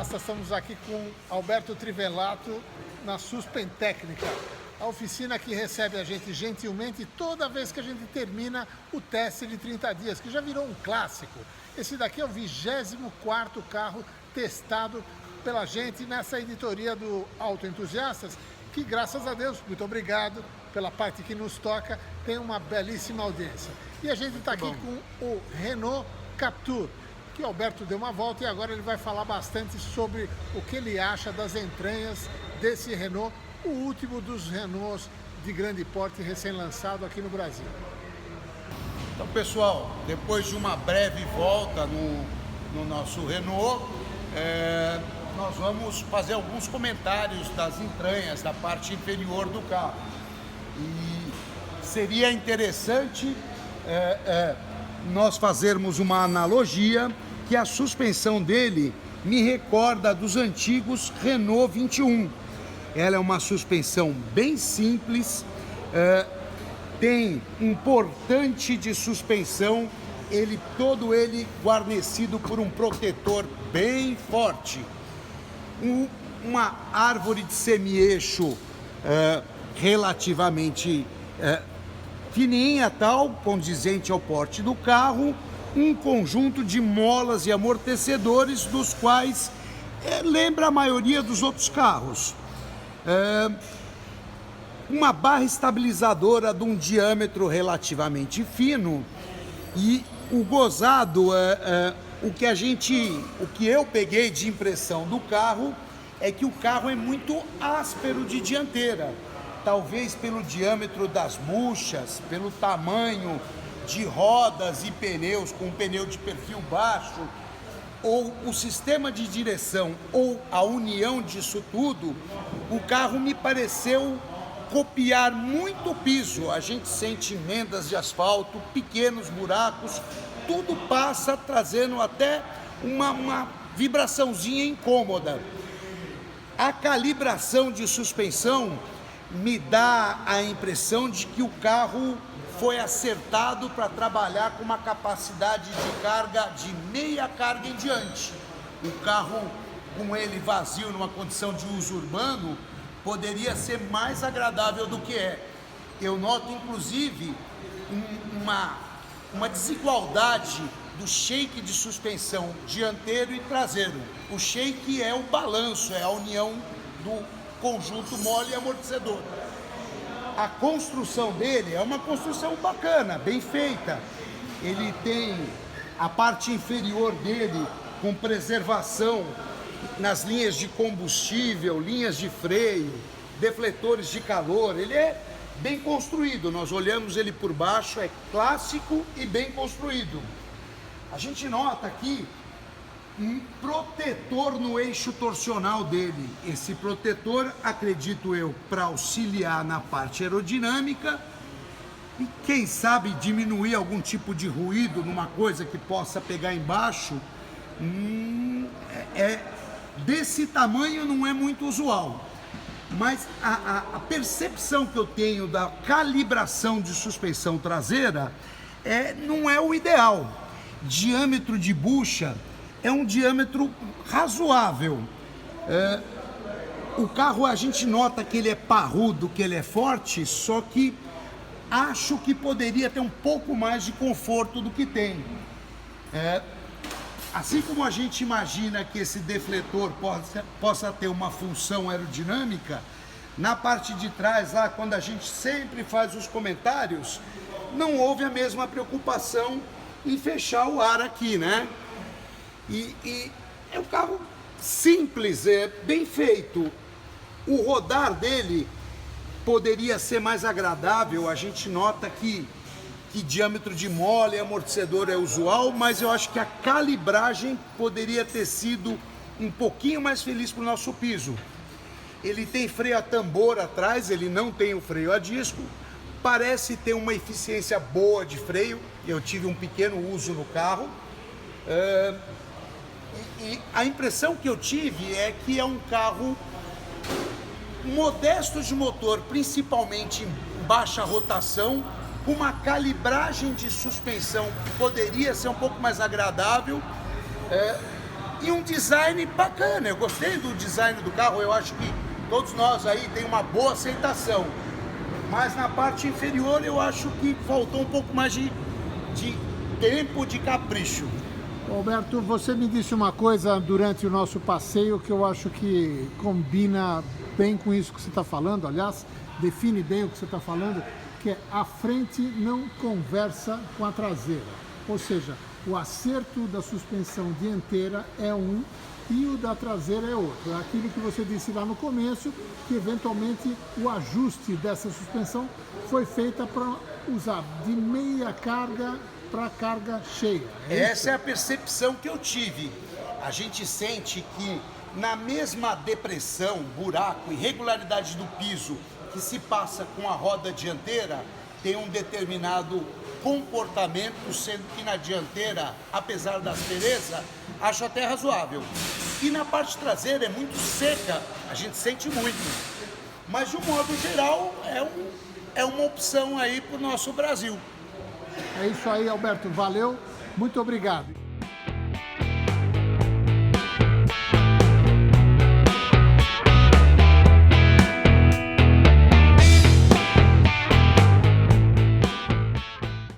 entusiastas, estamos aqui com Alberto Trivelato na Suspen Técnica, a oficina que recebe a gente gentilmente toda vez que a gente termina o teste de 30 dias, que já virou um clássico. Esse daqui é o 24º carro testado pela gente nessa editoria do Auto Entusiastas, que graças a Deus, muito obrigado pela parte que nos toca, tem uma belíssima audiência. E a gente está aqui com o Renault Captur, que o Alberto deu uma volta e agora ele vai falar bastante sobre o que ele acha das entranhas desse Renault, o último dos Renaults de grande porte recém-lançado aqui no Brasil. Então, pessoal, depois de uma breve volta no nosso Renault, nós vamos fazer alguns comentários das entranhas, da parte inferior do carro. E seria interessante nós fazermos uma analogia, que a suspensão dele me recorda dos antigos Renault 21. Ela é uma suspensão bem simples, tem um portante de suspensão, todo ele guarnecido por um protetor bem forte. Uma árvore de semi-eixo relativamente fininha, tal, condizente ao porte do carro, um conjunto de molas e amortecedores dos quais lembra a maioria dos outros carros. Uma barra estabilizadora de um diâmetro relativamente fino e o gozado, o que eu peguei de impressão do carro é que o carro é muito áspero de dianteira, talvez pelo diâmetro das buchas, pelo tamanho de rodas e pneus, com um pneu de perfil baixo, ou o sistema de direção, ou a união disso tudo, o carro me pareceu copiar muito o piso. A gente sente emendas de asfalto, pequenos buracos, tudo passa trazendo até uma vibraçãozinha incômoda. A calibração de suspensão me dá a impressão de que o carro foi acertado para trabalhar com uma capacidade de carga de meia carga em diante. O carro, com ele vazio numa condição de uso urbano, poderia ser mais agradável do que é. Eu noto, inclusive, uma desigualdade do shake de suspensão dianteiro e traseiro. O shake é o balanço, é a união do conjunto mole e amortecedor. A construção dele é uma construção bacana, bem feita. Ele tem a parte inferior dele com preservação nas linhas de combustível, linhas de freio, defletores de calor. Ele é bem construído, nós olhamos ele por baixo, é clássico e bem construído. A gente nota aqui um protetor no eixo torcional dele. Esse protetor, acredito eu, para auxiliar na parte aerodinâmica e quem sabe diminuir algum tipo de ruído numa coisa que possa pegar embaixo. Desse tamanho não é muito usual, mas a percepção que eu tenho da calibração de suspensão traseira não é o ideal. Diâmetro de bucha é um diâmetro razoável. O carro, a gente nota que ele é parrudo, que ele é forte, só que acho que poderia ter um pouco mais de conforto do que tem. Assim como a gente imagina que esse defletor possa ter uma função aerodinâmica, na parte de trás, lá quando a gente sempre faz os comentários, não houve a mesma preocupação em fechar o ar aqui, né? E é um carro simples, bem feito. O rodar dele poderia ser mais agradável. A gente nota que diâmetro de mole e amortecedor é usual, mas eu acho que a calibragem poderia ter sido um pouquinho mais feliz para o nosso piso. Ele tem freio a tambor atrás, ele não tem o freio a disco. Parece ter uma eficiência boa de freio. Eu tive um pequeno uso no carro. E a impressão que eu tive é que é um carro modesto de motor, principalmente em baixa rotação, com uma calibragem de suspensão que poderia ser um pouco mais agradável, e um design bacana. Eu gostei do design do carro, eu acho que todos nós aí tem uma boa aceitação. Mas na parte inferior eu acho que faltou um pouco mais de tempo, de capricho. Alberto, você me disse uma coisa durante o nosso passeio que eu acho que combina bem com isso que você está falando, aliás, define bem o que você está falando, que é a frente não conversa com a traseira. Ou seja, o acerto da suspensão dianteira é um e o da traseira é outro. É aquilo que você disse lá no começo, que eventualmente o ajuste dessa suspensão foi feita para usar de meia carga para carga cheia. Essa é a percepção que eu tive. A gente sente que na mesma depressão, buraco, irregularidade do piso que se passa com a roda dianteira, tem um determinado comportamento, sendo que na dianteira, apesar da aspereza, acho até razoável. E na parte traseira é muito seca, a gente sente muito. Mas de um modo geral é uma opção aí para o nosso Brasil. É isso aí, Alberto. Valeu. Muito obrigado.